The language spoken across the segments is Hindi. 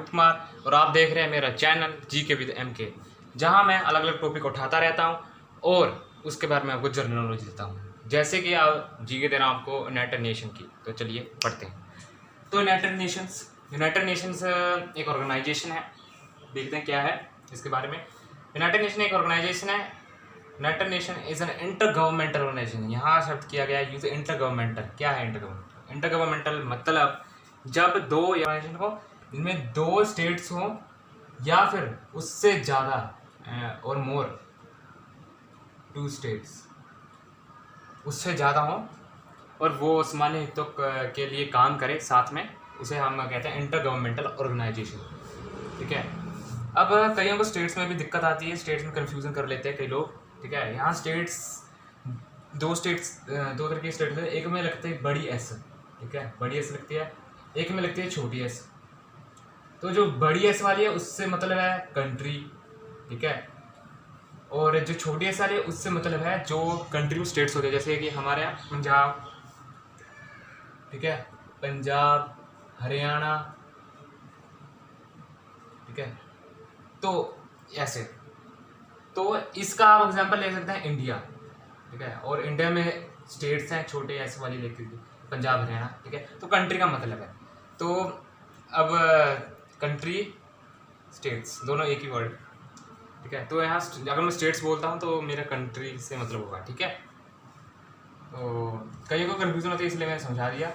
अमित कुमार और आप देख रहे हैं मेरा चैनल जीके विद एमके, जहां मैं अलग अलग टॉपिक उठाता रहता हूं और उसके बारे में आपको जनरल नॉलेज देता हूं। जैसे कि आप जीके दे रहा हूं आपको यूनाइटेड नेशन की, तो चलिए पढ़ते हैं। तो यूनाइटेड नेशंस एक ऑर्गेनाइजेशन है। देखते हैं क्या है इसके बारे में। यूनाइटेड नेशन एक ऑर्गेनाइजेशन है। United Nation is an intergovernmental organisation. यहाँ शब्द किया गया है यूज इंटर गवर्नमेंटल। क्या है इंटर गवर्नमेंटल? इंटर गवर्नमेंटल मतलब जब दो ऑर्गेनाइजेशन हो, इनमें दो स्टेट्स हों या फिर उससे ज़्यादा और मोर टू स्टेट्स उससे ज़्यादा हों और वो सामान्य हितों के लिए काम करे साथ में, उसे हम कहते हैं इंटर गवर्नमेंटल ऑर्गेनाइजेशन। ठीक है। अब कईयों को स्टेट्स में भी दिक्कत आती है, स्टेट्स में कन्फ्यूज़न कर लेते हैं कई लोग। ठीक है। यहाँ दो तरह की स्टेट्स है। एक में लगती है बड़ी एस, ठीक है, बड़ी एस लगती है। एक में लगती है छोटी एस। तो जो बड़ी एस वाली है उससे मतलब है कंट्री, ठीक है, और जो छोटी एस वाली है उससे मतलब है जो कंट्री में स्टेट्स होते हैं, जैसे कि हमारे यहाँ पंजाब, ठीक है, पंजाब, हरियाणा, ठीक है। तो ऐसे, तो इसका आप एग्जांपल ले सकते हैं इंडिया, ठीक है, और इंडिया में स्टेट्स हैं छोटे ऐसे वाली लेते थे, पंजाब, हरियाणा, ठीक है। तो कंट्री का मतलब है। तो अब कंट्री स्टेट्स दोनों एक ही वर्ड, ठीक है। तो यहाँ अगर मैं स्टेट्स बोलता हूँ तो मेरा कंट्री से मतलब होगा, ठीक है। तो कई को कन्फ्यूजन होती है, इसलिए मैंने समझा दिया।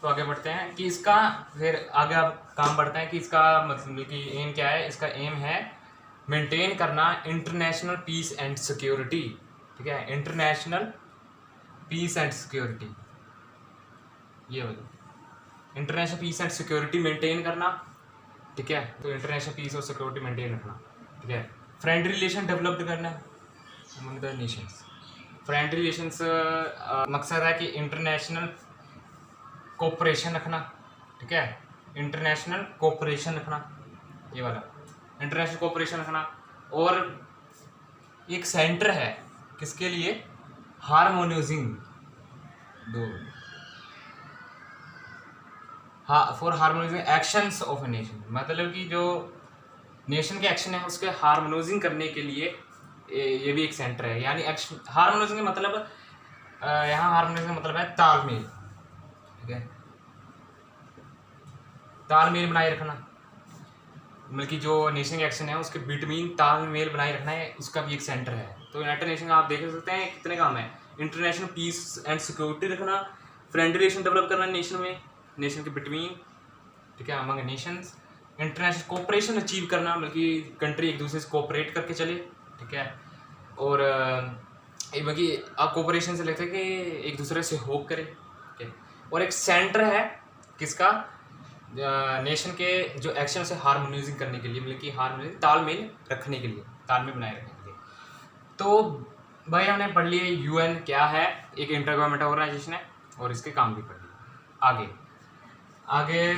तो आगे बढ़ते हैं कि इसका फिर आगे अब काम बढ़ता है कि इसका मतलब कि एम क्या है। इसका एम है मेंटेन करना इंटरनेशनल पीस एंड सिक्योरिटी, ठीक है, इंटरनेशनल पीस एंड सिक्योरिटी, ये बोलो, international peace and security maintain करना, ठीक है। तो इंटरनेशनल पीस और सिक्योरिटी मेंटेन रखना, ठीक है। फ्रेंडली रिलेशन डेवलप्ड करना among the nations. Friendly relations मकसद है कि इंटरनेशनल कोऑपरेशन रखना, ठीक है, इंटरनेशनल कोऑपरेशन रखना, ये वाला इंटरनेशनल कोऑपरेशन रखना। और एक सेंटर है किसके लिए? हार्मोनाइजिंग दो for harmonising actions of a nation, मतलब कि जो नेशन के एक्शन है उसके हार्मोनाइजिंग करने के लिए ये भी एक सेंटर है। यानी एक्शन हार्मोनाइजिंग का मतलब यहाँ हार्मोनाइजिंग का मतलब है तालमेल, ठीक है, तालमेल बनाए रखना, मतलब कि जो नेशन के एक्शन है उसके बिटवीन तालमेल बनाए रखना है, उसका भी एक सेंटर है। तो यूनाइटेड नेशन आप देख सकते हैं कितने काम है। इंटरनेशनल पीस एंड सिक्योरिटी रखना, फ्रेंडली रिलेशन डेवलप करना नेशन में, नेशन के बिटवीन, ठीक है, among Nations. International cooperation achieve करना, मतलब कि कंट्री एक दूसरे से कोऑपरेट करके चले, ठीक है। और बाकी आप कोऑपरेशन से लेते हैं कि एक दूसरे से होप करें, ठीक है। और एक सेंटर है किसका? नेशन के जो एक्शन से हार्मोनाइजिंग करने के लिए, मतलब कि हार्मोनाइजिंग तालमेल रखने के लिए, तालमेल बनाए रखने के लिए। तो भाई हमने पढ़ लिया यूएन क्या है, एक इंटर गवर्नमेंटल ऑर्गेनाइजेशन है, और इसके काम भी पढ़ लिए। आगे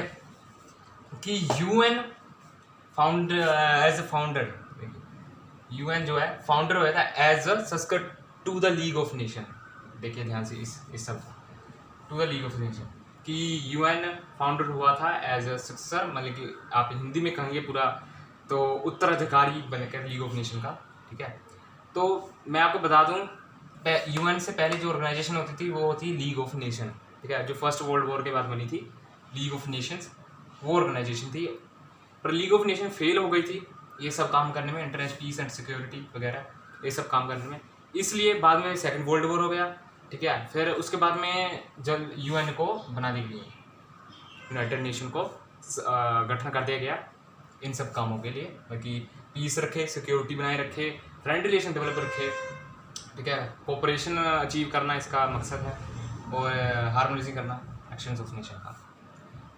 कि यूएन फाउंडर, यूएन जो है फाउंडर हुआ था as a subscribe to the League of Nation. देखिए ध्यान से इस सब to the League of Nation कि यूएन फाउंडर हुआ था एज अ सक्सेसर, मतलब कि आप हिंदी में कहेंगे पूरा तो उत्तराधिकारी बनकर लीग ऑफ नेशन का, ठीक है। तो मैं आपको बता दूं यूएन से पहले जो ऑर्गेनाइजेशन होती थी वो होती लीग ऑफ नेशन, ठीक है, जो फर्स्ट वर्ल्ड वॉर के बाद बनी थी लीग ऑफ नेशंस, वो ऑर्गेनाइजेशन थी। पर लीग ऑफ नेशन फेल हो गई थी ये सब काम करने में, इंटरनेशनल पीस एंड सिक्योरिटी वगैरह ये सब काम करने में, इसलिए बाद में सेकंड वर्ल्ड वॉर हो गया, ठीक है। फिर उसके बाद में जब यूएन को बना दिया गया, यूनाइटेड नेशन को गठन कर दिया गया इन सब कामों के लिए, बाकी पीस रखे, सिक्योरिटी बनाए रखे, फ्रेंड रिलेशन डेवलप रखे, ठीक है, कोऑपरेशन अचीव करना इसका मकसद है, और हार्मोनाइजिंग करना एक्शंस ऑफ नेशन का।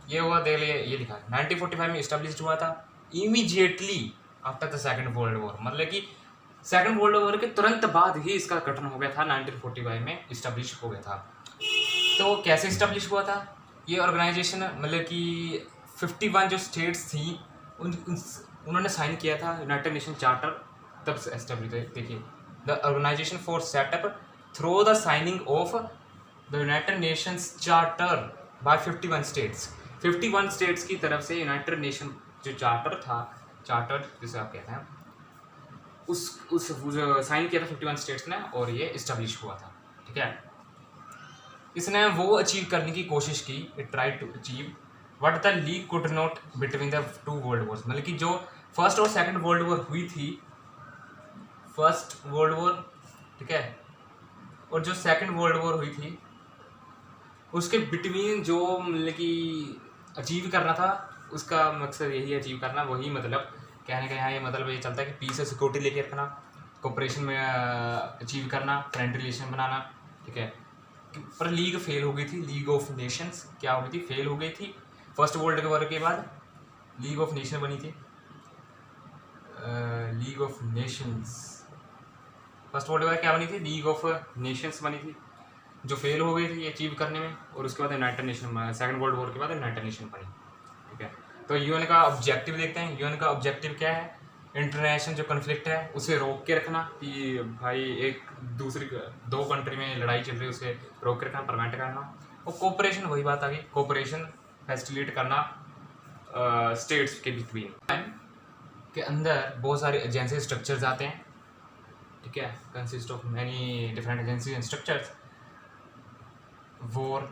ये हुआ, देख लिए, ये लिखा है 1945 में इस्टेब्लिश हुआ था, immediately after the second world war, मतलब कि सेकंड वर्ल्ड वॉर के तुरंत बाद ही इसका गठन हो गया था, 1945 में इस्टेब्लिश हो गया था। तो कैसे इस्टेब्लिश हुआ था ये ऑर्गेनाइजेशन? मतलब कि 51 जो स्टेट्स थी उन्होंने साइन किया था यूनाइटेड नेशन चार्टर, तब से एस्टेब्लिश। देखिए the organisation for setup through the signing of the United Nations Charter by 51 states. 51 states की तरफ से यूनाइटेड नेशन जो चार्टर था, चार्टर जिसे आप कहते हैं, उस साइन किया था 51 स्टेट्स ने, और ये इस्टेब्लिश हुआ था। ठीक है, इसने वो अचीव करने की कोशिश की, it try to achieve what the League could not between the two world wars. मतलब कि जो फर्स्ट और सेकंड वर्ल्ड वॉर हुई थी, फर्स्ट वर्ल्ड वॉर, ठीक है, और जो सेकंड वर्ल्ड वॉर हुई थी, उसके बिटवीन जो मतलब कि अचीव करना था, उसका मकसद यही अचीव करना, वही मतलब कहने का यहाँ ये मतलब ये चलता है कि पीस और सिक्योरिटी लेके रखना, कोऑपरेशन में अचीव करना, फ्रेंड रिलेशन बनाना। ठीक है, पर लीग फेल हो गई थी, लीग ऑफ नेशंस क्या हो गई थी, फेल हो गई थी। फर्स्ट वर्ल्ड वॉर के बाद लीग ऑफ नेशन बनी थी, league of Nations, first world war क्या बनी थी, लीग ऑफ नेशंस बनी थी, जो फेल हो गई थी अचीव करने में, और उसके बाद United nation, second world war के बाद यूनाइटेड नेशन बनी। ठीक है, तो यूएन का ऑब्जेक्टिव देखते हैं। यूएन का ऑब्जेक्टिव क्या है, इंटरनेशनल जो कन्फ्लिक्ट है उसे रोक के रखना, कि भाई एक दूसरी दो कंट्री में लड़ाई चल रही है उसे रोक के रखना, परमानेंट करना, और कोऑपरेशन, वही बात आ गई, कोऑपरेशन फैसिलिटेट करना स्टेट्स के बिटवीन। के अंदर बहुत सारे एजेंसी स्ट्रक्चर्स आते हैं। ठीक है, consist of many different agency and structures. War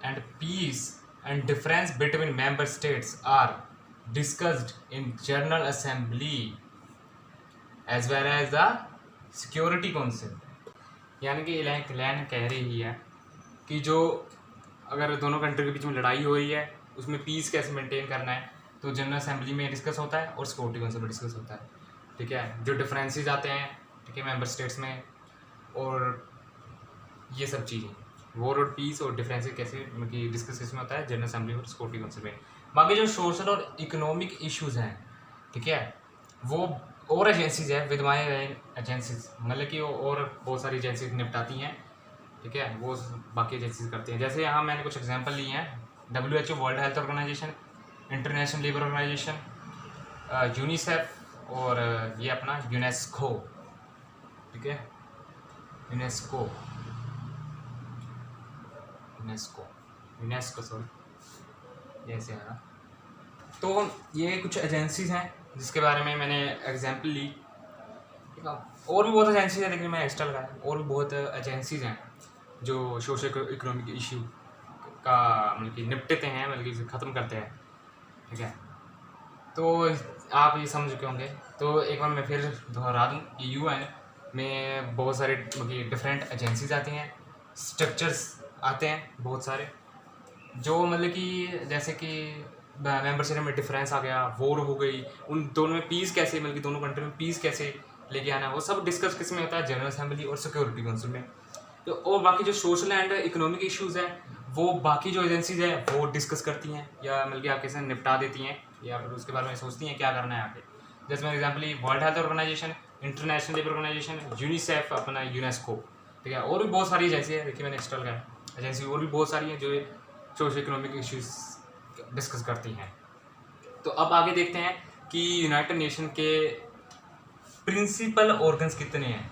and peace and difference between member states are discussed in General Assembly as well as the Security Council। यानी कि लैन कह रही है कि जो अगर दोनों कंट्री के बीच में लड़ाई हो रही है, उसमें पीस कैसे मेंटेन करना है, तो जनरल असेंबली में डिस्कस होता है और सिक्योरिटी काउंसिल में डिस्कस होता है। ठीक है, जो डिफरेंसेस आते हैं, ठीक है, मेंबर स्टेट्स में, और ये सब चीज़ें, वॉर और पीस और डिफरेंसेस कैसे मतलब डिस्कस किसमें होता है, जनरल असेंबली और सिक्योरिटी काउंसिल में। बाकी जो सोशल और इकोनॉमिक इश्यूज़ हैं, ठीक है, वो और एजेंसीज है, विदमाय एजेंसीज, मतलब कि और बहुत सारी एजेंसीज निपटाती हैं। ठीक है, वो बाकी एजेंसीज करती हैं। जैसे यहाँ मैंने कुछ एग्जांपल लिए हैं, WHO World Health Organisation, International Labour Organisation, UNICEF, और ये अपना यूनेस्को। ठीक है, यूनेस्को सॉरी, ऐसे है ना। तो ये कुछ एजेंसीज हैं जिसके बारे में मैंने एग्जांपल ली। ठीक है, और भी बहुत एजेंसीज हैं, लेकिन मैं एक्स्ट्रा लगाया, और भी बहुत एजेंसीज हैं जो सोशल इकोनॉमिक इशू का मतलब कि निपटते हैं, मतलब कि ख़त्म करते हैं। ठीक है, तो आप ये समझ चुके होंगे। तो एक बार मैं फिर दोहरा दूँ कि UN में बहुत सारे मतलब डिफरेंट एजेंसीज आती हैं, स्ट्रक्चर्स आते हैं बहुत सारे, जो मतलब कि जैसे कि मेंबर स्टेट में डिफरेंस आ गया, वॉर हो गई, उन दोनों में पीस कैसे, मतलब कि दोनों कंट्री में पीस कैसे लेके आना, वो सब डिस्कस किस में होता है, जनरल असेंबली और सिक्योरिटी काउंसिल में। तो और बाकी जो सोशल एंड इकोनॉमिक इश्यूज़ हैं, वो बाकी जो एजेंसीज हैं वो डिस्कस करती हैं, या मतलब कि आपके साथ निपटा देती हैं, या फिर उसके बारे में सोचती हैं क्या करना है आगे। जैसे मैं example, World Health Organisation, International Labour Organisation, UNICEF, अपना यूनेस्को। ठीक है, और भी बहुत सारी एजेंसी है, देखिए मैंने एक्स्ट्रा लगाया, एजेंसी और भी बहुत सारी हैं जो सोशल इकोनॉमिक इश्यूज डिस्कस करती हैं। तो अब आगे देखते हैं कि यूनाइटेड नेशन के प्रिंसिपल ऑर्गन्स कितने हैं।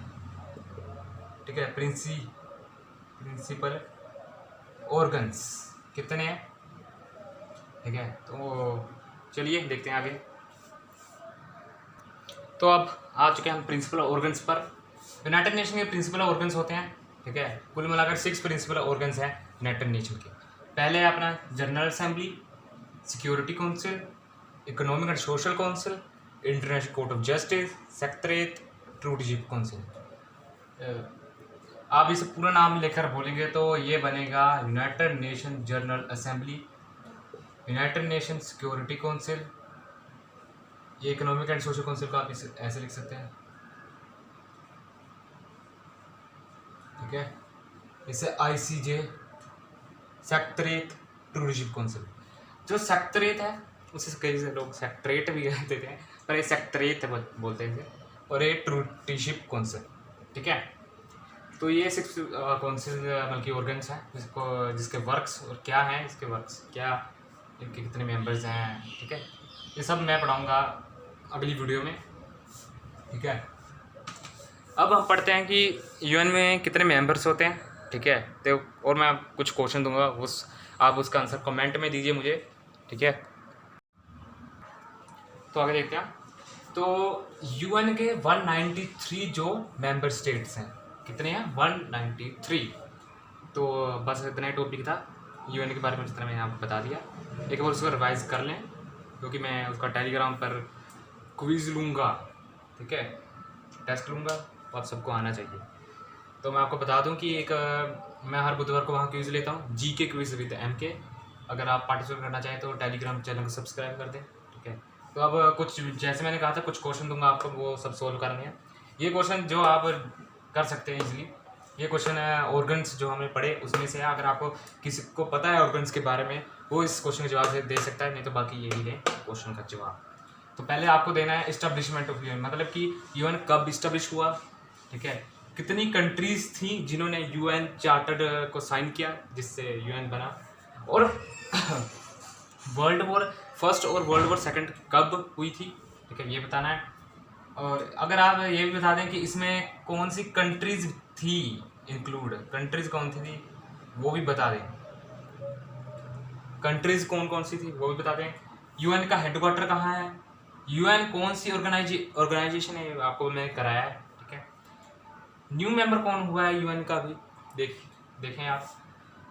ठीक है, प्रिंसिपल ऑर्गन्स कितने हैं। ठीक है, तो चलिए देखते हैं आगे। तो अब आ चुके हैं हम प्रिंसिपल ऑर्गन्स पर। यूनाइटेड नेशन के प्रिंसिपल ऑर्गन्स होते हैं, ठीक है, कुल मिलाकर 6 प्रिंसिपल ऑर्गन्स हैं यूनाइटेड नेशन के। पहले है अपना General Assembly, Security Council, Economic and Social Council, International Court of Justice, Secretariat, Trusteeship Council. आप इसे पूरा नाम लेकर बोलेंगे तो ये बनेगा United Nation General Assembly, United Nation Security Council, ये इकोनॉमिक एंड सोशल काउंसिल को आप इसे ऐसे लिख सकते हैं। ठीक है, इसे ICJ, सेक्रेटरीट, ट्रूटीशिप काउंसिल। जो सेक्रेटरीट है उसे कई से लोग सेक्रेटरीट भी कहते थे, पर ये सेक्रेटरीट बोलते थे, और ये ट्रूटीशिप काउंसिल। ठीक है, तो ये 6 काउंसिल मतलब कि ऑर्गन्स हैं जिसके वर्क्स और क्या हैं, इसके वर्क्स क्या, इनके कितने मेंबर्स हैं। ठीक है, ये सब मैं पढ़ाऊँगा अगली वीडियो में। ठीक है, अब हम पढ़ते हैं कि UN में कितने मेंबर्स होते हैं। ठीक है, तो और मैं कुछ क्वेश्चन दूंगा, आप उसका आंसर कमेंट में दीजिए मुझे। ठीक है, तो आगे देखते हैं। तो यूएन के 193 जो मेंबर स्टेट्स हैं, कितने हैं? 193। तो बस इतना ही टॉपिक था यूएन के बारे में, जितना मैंने आपको बता दिया। एक बार उसको रिवाइज कर लें, क्योंकि मैं उसका टेलीग्राम पर क्विज़ लूँगा, ठीक है, टेस्ट लूँगा, तो आप सबको आना चाहिए। तो मैं आपको बता दूं कि मैं हर बुधवार को वहाँ क्विज़ लेता हूँ, जीके क्विज़ विद एमके। अगर आप पार्टिसिपेट करना चाहें तो टेलीग्राम चैनल को सब्सक्राइब कर दें, ठीक है। तो अब कुछ, जैसे मैंने कहा था, कुछ क्वेश्चन दूंगा आपको, वो सब सोल्व करने हैं। ये क्वेश्चन जो आप कर सकते हैं इजीली, ये क्वेश्चन है ऑर्गन्स जो हमने पढ़े उसमें से है। अगर आपको किसी को पता है ऑर्गन्स के बारे में, वो इस क्वेश्चन का जवाब दे सकता है, नहीं तो बाकी यही है क्वेश्चन का जवाब। तो पहले आपको देना है इस्टेब्लिशमेंट ऑफ यूएन, मतलब कि यूएन कब इस्टेब्लिश हुआ, ठीक है, कितनी कंट्रीज थी जिन्होंने यूएन चार्टर को साइन किया जिससे यूएन बना, और वर्ल्ड वॉर फर्स्ट और वर्ल्ड वॉर सेकंड कब हुई थी, ठीक है, ये बताना है। और अगर आप ये भी बता दें कि इसमें कौन सी कंट्रीज थी इंक्लूड, कंट्रीज कौन सी थी वो भी बता दें, कंट्रीज कौन कौन सी थी वो भी बता दें। यूएन का हेडक्वार्टर कहाँ है, यूएन कौन सी ऑर्गेनाइजेशन है, आपको मैंने कराया है, ठीक है। न्यू मेंबर कौन हुआ है यूएन का भी देखें आप।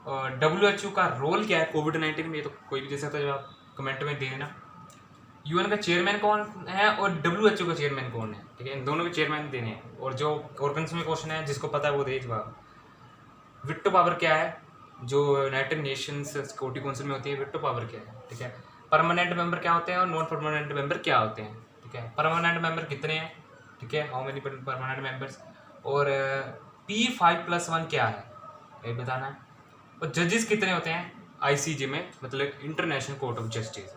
और WHO का रोल क्या है कोविड-19 में, ये तो कोई भी दे सकता है, जो आप कमेंट में दे देना। यूएन का चेयरमैन कौन है और WHO का चेयरमैन कौन है, ठीक है, इन दोनों के चेयरमैन देने हैं। और जो ऑर्गन्स में क्वेश्चन है, जिसको पता है वो दे जवाब। विटो पावर क्या है, जो यूनाइटेड नेशंस सिक्योरिटी काउंसिल में होती है, विटो पावर क्या है, ठीक है। परमानेंट मेंबर क्या होते हैं और नॉन परमानेंट मेंबर क्या होते हैं, ठीक है। परमानेंट मेंबर कितने हैं, ठीक है, हाउ मेनी परमानेंट मेंबर्स, और P5+1 क्या है, ये बताना है। और जजेस कितने होते हैं ICJ में, मतलब इंटरनेशनल कोर्ट ऑफ जस्टिस।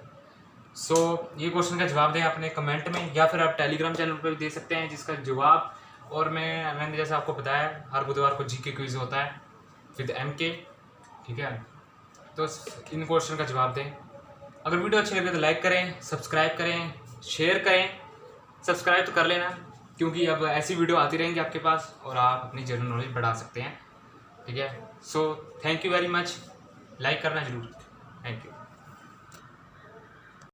सो ये क्वेश्चन का जवाब दें अपने कमेंट में, या फिर आप टेलीग्राम चैनल पर भी दे सकते हैं जिसका जवाब। और मैंने जैसे आपको बताया, हर बुधवार को जीके क्विज होता है विद MK, ठीक है। तो इन क्वेश्चन का जवाब दें। अगर वीडियो अच्छी लगे तो लाइक करें, सब्सक्राइब करें, शेयर करें। सब्सक्राइब तो कर लेना, क्योंकि अब ऐसी वीडियो आती रहेंगी आपके पास और आप अपनी जनरल नॉलेज बढ़ा सकते हैं, ठीक है। So thank you very much, like करना जरूर, थैंक यू।